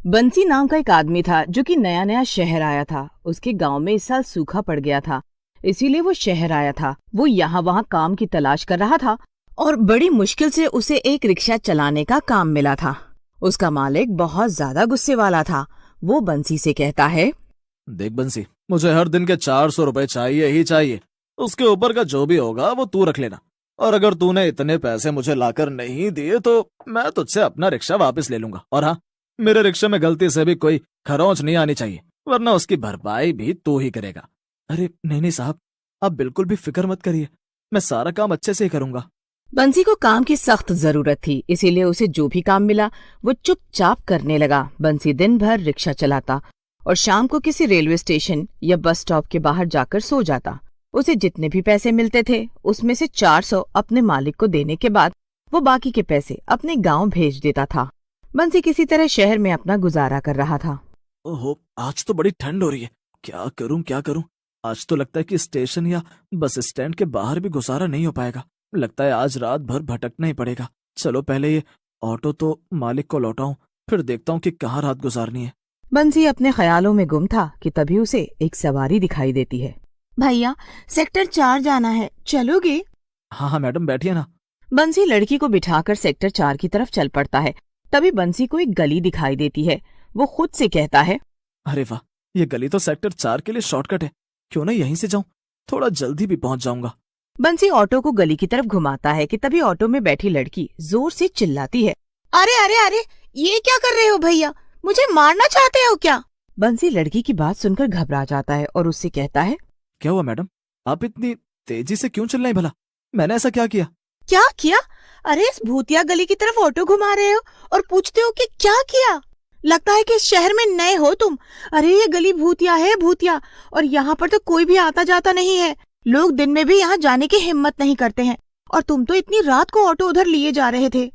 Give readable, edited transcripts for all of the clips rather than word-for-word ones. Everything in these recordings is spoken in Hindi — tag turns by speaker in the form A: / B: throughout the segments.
A: बंसी नाम का एक आदमी था जो कि नया नया शहर आया था। उसके गांव में इस साल सूखा पड़ गया था, इसीलिए वो शहर आया था। वो यहाँ वहाँ काम की तलाश कर रहा था और बड़ी मुश्किल से उसे एक रिक्शा चलाने का काम मिला था। उसका मालिक बहुत ज्यादा गुस्से वाला था। वो बंसी से कहता है,
B: देख बंसी, मुझे हर दिन के 400 रुपए चाहिए ही चाहिए। उसके ऊपर का जो भी होगा वो तू रख लेना, और अगर तूने इतने पैसे मुझे लाकर नहीं दिए तो मैं तुझसे अपना रिक्शा वापस ले लूंगा। और हाँ, मेरे रिक्शे में गलती से भी कोई खरोंच नहीं आनी चाहिए, वरना उसकी भरपाई भी तू ही करेगा। अरे नहीं नहीं साहब, आप बिल्कुल भी फिक्र मत करिए, मैं सारा काम अच्छे से ही करूंगा।
A: बंसी को काम की सख्त जरूरत थी, इसीलिए उसे जो भी काम मिला वो चुपचाप करने लगा। बंसी दिन भर रिक्शा चलाता और शाम को किसी रेलवे स्टेशन या बस स्टॉप के बाहर जाकर सो जाता। उसे जितने भी पैसे मिलते थे उसमें से 400 अपने मालिक को देने के बाद वो बाकी के पैसे अपने गांव भेज देता था। बंसी किसी तरह शहर में अपना गुजारा कर रहा था।
B: ओहो, आज तो बड़ी ठंड हो रही है, क्या करूं क्या करूं। आज तो लगता है कि स्टेशन या बस स्टैंड के बाहर भी गुजारा नहीं हो पाएगा। लगता है आज रात भर भटकना ही पड़ेगा। चलो पहले ये ऑटो तो मालिक को लौटाऊं, फिर देखता हूँ कि कहाँ रात गुजारनी है।
A: बंसी अपने ख्यालों में गुम था कि तभी उसे एक सवारी दिखाई देती है।
C: भैया, सेक्टर 4 जाना है, चलोगे?
B: हाँ हाँ मैडम, बैठिए ना।
A: बंसी लड़की को बिठाकर सेक्टर 4 की तरफ चल पड़ता है। तभी बंसी को एक गली दिखाई देती है। वो खुद से कहता है,
B: अरे वाह, ये गली तो सेक्टर 4 के लिए शॉर्टकट है, क्यों ना यहीं से जाऊं, थोड़ा जल्दी भी पहुंच जाऊंगा।
A: बंसी ऑटो को गली की तरफ घुमाता है कि तभी ऑटो में बैठी लड़की जोर से चिल्लाती है,
C: अरे अरे अरे, ये क्या कर रहे हो भैया? मुझे मारना चाहते हो क्या?
A: बंसी लड़की की बात सुनकर घबरा जाता है और उससे कहता है,
B: क्या हुआ मैडम, आप इतनी तेजी से क्यों चिल्लाई भला? मैंने ऐसा क्या किया?
C: क्या किया? अरे इस भूतिया गली की तरफ ऑटो घुमा रहे हो और पूछते हो कि क्या किया? लगता है कि इस शहर में नए हो तुम। अरे ये गली भूतिया है, भूतिया, और यहाँ पर तो कोई भी आता जाता नहीं है। लोग दिन में भी यहाँ जाने की हिम्मत नहीं करते हैं, और तुम तो इतनी रात को ऑटो उधर लिए जा रहे थे।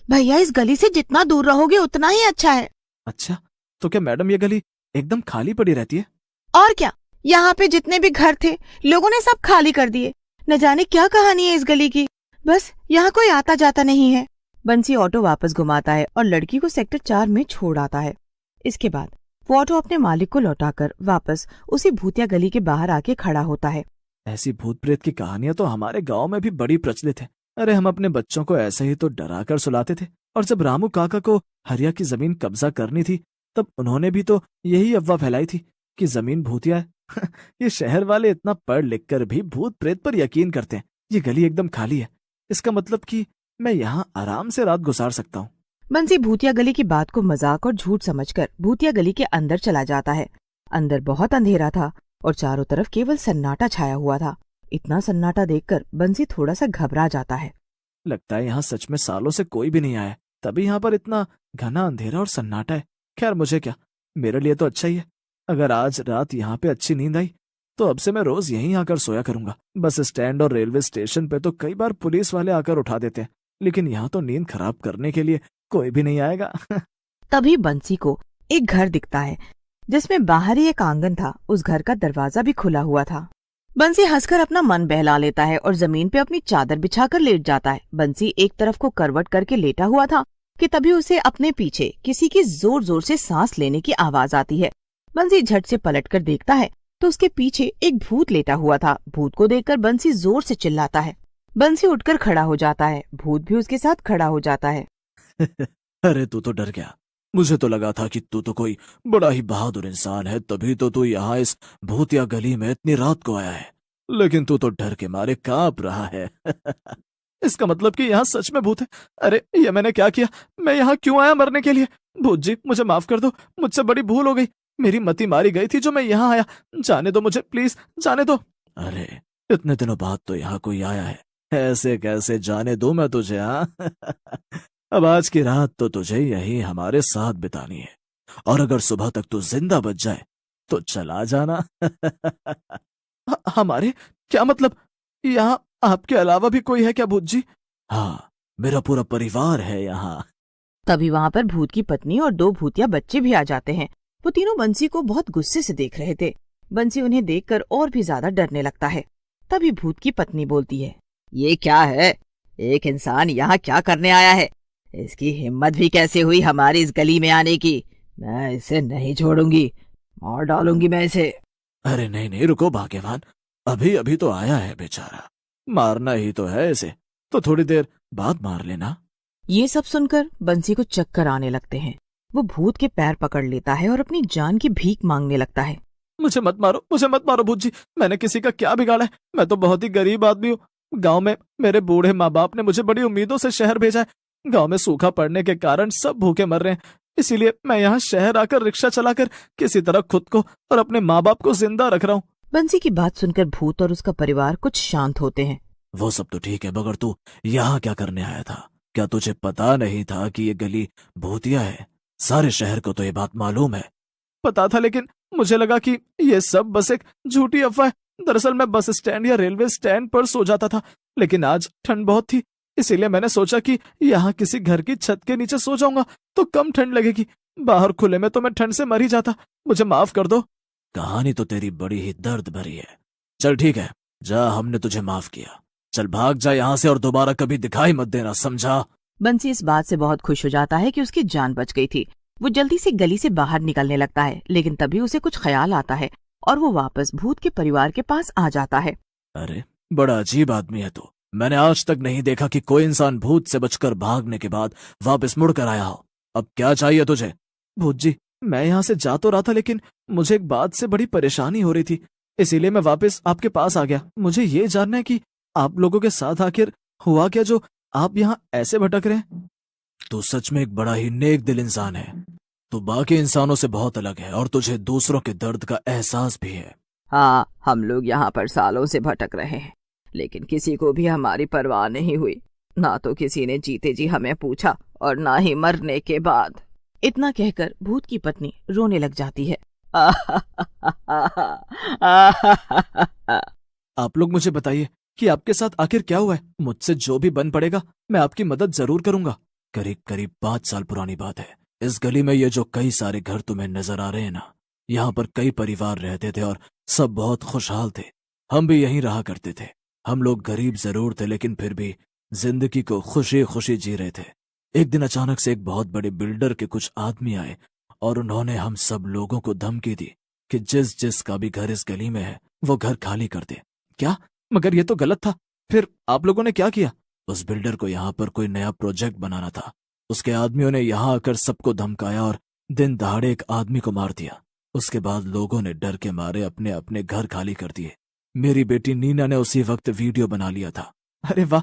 C: भैया, इस गली से जितना दूर रहोगे उतना ही अच्छा है।
B: अच्छा, तो क्या मैडम ये गली एकदम खाली पड़ी रहती है?
C: और क्या, यहाँ पे जितने भी घर थे लोगों ने सब खाली कर दिए। न जाने क्या कहानी है इस गली की, बस यहाँ कोई आता जाता नहीं है।
A: बंसी ऑटो वापस घुमाता है और लड़की को सेक्टर 4 में छोड़ आता है। इसके बाद वो ऑटो अपने मालिक को लौटाकर वापस उसी भूतिया गली के बाहर आके खड़ा होता है।
B: ऐसी भूत प्रेत की कहानियां तो हमारे गांव में भी बड़ी प्रचलित है। अरे हम अपने बच्चों को ऐसे ही तो डरा कर सुलाते थे, और जब रामू काका को हरिया की जमीन कब्जा करनी थी तब उन्होंने भी तो यही अफवाह फैलाई थी कि जमीन भूतिया है। ये शहर वाले इतना पढ़ लिख कर भी भूत प्रेत पर यकीन करते हैं। ये गली एकदम खाली है, इसका मतलब कि मैं यहाँ आराम से रात गुजार सकता हूँ।
A: बंसी भूतिया गली की बात को मजाक और झूठ समझकर भूतिया गली के अंदर चला जाता है। अंदर बहुत अंधेरा था और चारों तरफ केवल सन्नाटा छाया हुआ था। इतना सन्नाटा देखकर बंसी थोड़ा सा घबरा जाता है।
B: लगता है यहाँ सच में सालों से कोई भी नहीं आया, तभी यहाँ पर इतना घना अंधेरा और सन्नाटा है। खैर मुझे क्या, मेरे लिए तो अच्छा ही है। अगर आज रात यहाँ पे अच्छी नींद आई तो अब से मैं रोज यहीं आकर सोया करूंगा। बस स्टैंड और रेलवे स्टेशन पे तो कई बार पुलिस वाले आकर उठा देते हैं, लेकिन यहाँ तो नींद खराब करने के लिए कोई भी नहीं आएगा।
A: तभी बंसी को एक घर दिखता है जिसमें बाहर ही एक आंगन था। उस घर का दरवाजा भी खुला हुआ था। बंसी हंसकर अपना मन बहला लेता है और जमीन पे अपनी चादर बिछाकर लेट जाता है। बंसी एक तरफ को करवट करके लेटा हुआ था कि तभी उसे अपने पीछे किसी की जोर जोर से सांस लेने की आवाज आती है। बंसी झट से पलटकर देखता है तो उसके पीछे एक भूत लेटा हुआ था। भूत को देखकर बंसी जोर से चिल्लाता है। बंसी उठकर खड़ा हो जाता है। भूत भी उसके साथ खड़ा हो जाता है।
B: अरे तू तो डर गया, मुझे तो लगा था कि तू तो कोई बड़ा ही बहादुर इंसान है, तभी तो तू यहाँ इस भूतिया गली में इतनी रात को आया है, लेकिन तू तो डर के मारे कांप रहा है। इसका मतलब कि यहाँ सच में भूत है। अरे ये मैंने क्या किया, मैं यहाँ क्यों आया मरने के लिए? भूत जी मुझे माफ कर दो, मुझसे बड़ी भूल हो गई, मेरी मति मारी गई थी जो मैं यहाँ आया। जाने दो मुझे, प्लीज जाने दो। अरे इतने दिनों बाद तो यहाँ कोई आया है, ऐसे कैसे जाने दो मैं तुझे? हाँ अब आज की रात तो तुझे यही हमारे साथ बितानी है, और अगर सुबह तक तू जिंदा बच जाए तो चला जाना। हमारे क्या मतलब, यहाँ आपके अलावा भी कोई है क्या भूत जी? हाँ, मेरा पूरा परिवार है यहाँ।
A: तभी वहाँ पर भूत की पत्नी और 2 भूतिया बच्चे भी आ जाते हैं। वो तीनों बंसी को बहुत गुस्से से देख रहे थे। बंसी उन्हें देखकर और भी ज्यादा डरने लगता है। तभी भूत की पत्नी बोलती है, ये क्या है? एक इंसान यहाँ क्या करने आया है? इसकी हिम्मत भी कैसे हुई हमारी इस गली में आने की? मैं इसे नहीं छोड़ूंगी, मार डालूंगी मैं इसे।
B: अरे नहीं नहीं, रुको भाग्यवान, अभी अभी तो आया है बेचारा, मारना ही तो है इसे, तो थोड़ी देर बाद मार लेना।
A: ये सब सुनकर बंसी को चक्कर आने लगते हैं। वो भूत के पैर पकड़ लेता है और अपनी जान की भीख मांगने लगता है।
B: मुझे मत मारो, मुझे मत मारो भूत जी, मैंने किसी का क्या बिगाड़ा है? मैं तो बहुत ही गरीब आदमी हूँ। गांव में मेरे बूढ़े माँ बाप ने मुझे बड़ी उम्मीदों से शहर भेजा है। गांव में सूखा पड़ने के कारण सब भूखे मर रहे हैं, इसीलिए मैं यहाँ शहर आकर रिक्शा चलाकर किसी तरह खुद को और अपने माँ बाप को जिंदा रख रहा हूँ।
A: बंसी की बात सुनकर भूत और उसका परिवार कुछ शांत होते हैं।
B: वो सब तो ठीक है, मगर तू यहाँ क्या करने आया था? क्या तुझे पता नहीं था कि ये गली भूतिया है? सारे शहर को तो ये बात मालूम है। पता था, लेकिन मुझे लगा कि ये सब बस एक झूठी अफवाह है। दरअसल मैं बस स्टैंड या रेलवे स्टैंड पर सो जाता था, लेकिन आज ठंड बहुत थी, इसीलिए मैंने सोचा कि यहाँ किसी घर की छत के नीचे सो जाऊंगा तो कम ठंड लगेगी। बाहर खुले में तो मैं ठंड से मर ही जाता। मुझे माफ कर दो। कहानी तो तेरी बड़ी ही दर्द भरी है। चल ठीक है, जा, हमने तुझे माफ किया। चल भाग जा यहाँ से और दोबारा कभी दिखाई मत देना, समझा?
A: बंसी इस बात से बहुत खुश हो जाता है कि उसकी जान बच गई थी। वो जल्दी से गली से बाहर निकलने लगता है, लेकिन तभी उसे कुछ ख्याल आता है और वो वापस भूत के परिवार के पास आ जाता है।
B: अरे बड़ा अजीब आदमी है तू। मैंने आज तक नहीं देखा कि कोई इंसान भूत से बचकर भागने के बाद वापस मुड़कर आया हो। अब क्या चाहिए तुझे? भूत जी, मैं यहाँ से जा तो रहा था, लेकिन मुझे एक बात से बड़ी परेशानी हो रही थी, इसीलिए मैं वापस आपके पास आ गया। मुझे ये जानना है कि आप लोगों के साथ आखिर हुआ क्या जो आप यहाँ ऐसे भटक रहे हैं? तू सच में एक बड़ा ही नेक दिल इंसान है। तू बाकी इंसानों से बहुत अलग है और तुझे दूसरों के दर्द का एहसास भी है।
A: हाँ, हम लोग यहाँ पर सालों से भटक रहे हैं, लेकिन किसी को भी हमारी परवाह नहीं हुई। ना तो किसी ने जीते जी हमें पूछा और ना ही मरने के बाद। इतना कहकर भूत की पत्नी रोने लग जाती है।
B: आप लोग मुझे बताइए कि आपके साथ आखिर क्या हुआ है। मुझसे जो भी बन पड़ेगा मैं आपकी मदद जरूर करूंगा। करीब करीब 5 साल पुरानी बात है। इस गली में ये जो कई सारे घर तुम्हें नजर आ रहे हैं ना, यहाँ पर कई परिवार रहते थे और सब बहुत खुशहाल थे। हम भी यहीं रहा करते थे। हम लोग गरीब जरूर थे, लेकिन फिर भी जिंदगी को खुशी खुशी जी रहे थे। एक दिन अचानक से एक बहुत बड़े बिल्डर के कुछ आदमी आए और उन्होंने हम सब लोगों को धमकी दी कि जिस जिस का भी घर इस गली में है वो घर खाली कर दे। क्या? मगर ये तो गलत था। फिर आप लोगों ने क्या किया? उस बिल्डर को यहाँ पर कोई नया प्रोजेक्ट बनाना था। उसके आदमियों ने यहाँ आकर सबको धमकाया और दिन दहाड़े एक आदमी को मार दिया। उसके बाद लोगों ने डर के मारे अपने अपने घर खाली कर दिए। मेरी बेटी नीना ने उसी वक्त वीडियो बना लिया था। अरे वाह,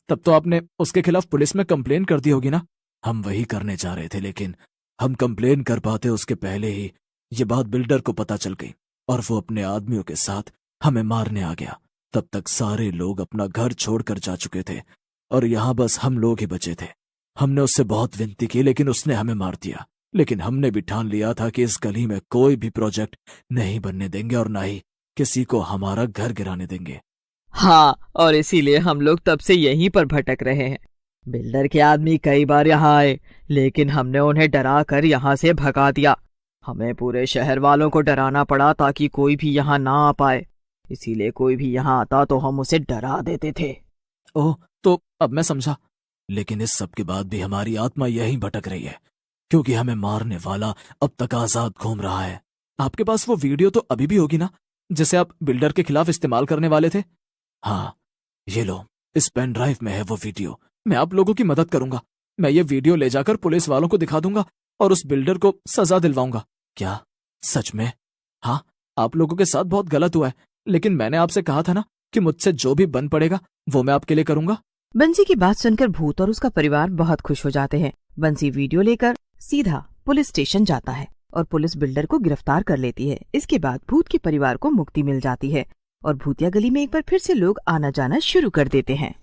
B: तब तो आपने उसके खिलाफ पुलिस में कंप्लेन कर दी होगी ना? हम वही करने जा रहे थे, लेकिन हम कंप्लेन कर पाते उसके पहले ही ये बात बिल्डर को पता चल गई और वो अपने आदमियों के साथ हमें मारने आ गया। तब तक सारे लोग अपना घर छोड़कर जा चुके थे और यहाँ बस हम लोग ही बचे थे। हमने उससे बहुत विनती की, लेकिन उसने हमें मार दिया। लेकिन हमने भी ठान लिया था कि इस गली में कोई भी प्रोजेक्ट नहीं बनने देंगे और ना ही किसी को हमारा घर गिराने देंगे।
A: हाँ, और इसीलिए हम लोग तब से यहीं पर भटक रहे हैं। बिल्डर के आदमी कई बार यहाँ आए, लेकिन हमने उन्हें डरा कर यहाँ से भगा दिया। हमें पूरे शहर वालों को डराना पड़ा ताकि कोई भी यहाँ ना आ पाए। इसीलिए कोई भी यहाँ आता तो हम उसे डरा देते थे।
B: ओह, तो अब मैं समझा। लेकिन इस सब के बाद भी हमारी आत्मा यहीं भटक रही है, क्योंकि हमें मारने वाला अब तक आजाद घूम रहा है। आपके पास वो वीडियो तो अभी भी होगी ना, जिसे आप बिल्डर के खिलाफ इस्तेमाल करने वाले थे? हाँ, ये लो, इस पेन ड्राइव में है वो वीडियो। मैं आप लोगों की मदद करूंगा। मैं ये वीडियो ले जाकर पुलिस वालों को दिखा दूंगा और उस बिल्डर को सजा दिलवाऊंगा। क्या सच में? हाँ, आप लोगों के साथ बहुत गलत हुआ है, लेकिन मैंने आपसे कहा था ना कि मुझसे जो भी बन पड़ेगा वो मैं आपके लिए करूंगा।
A: बंसी की बात सुनकर भूत और उसका परिवार बहुत खुश हो जाते हैं। बंसी वीडियो लेकर सीधा पुलिस स्टेशन जाता है और पुलिस बिल्डर को गिरफ्तार कर लेती है। इसके बाद भूत के परिवार को मुक्ति मिल जाती है और भूतिया गली में एक बार फिर से लोग आना जाना शुरू कर देते हैं।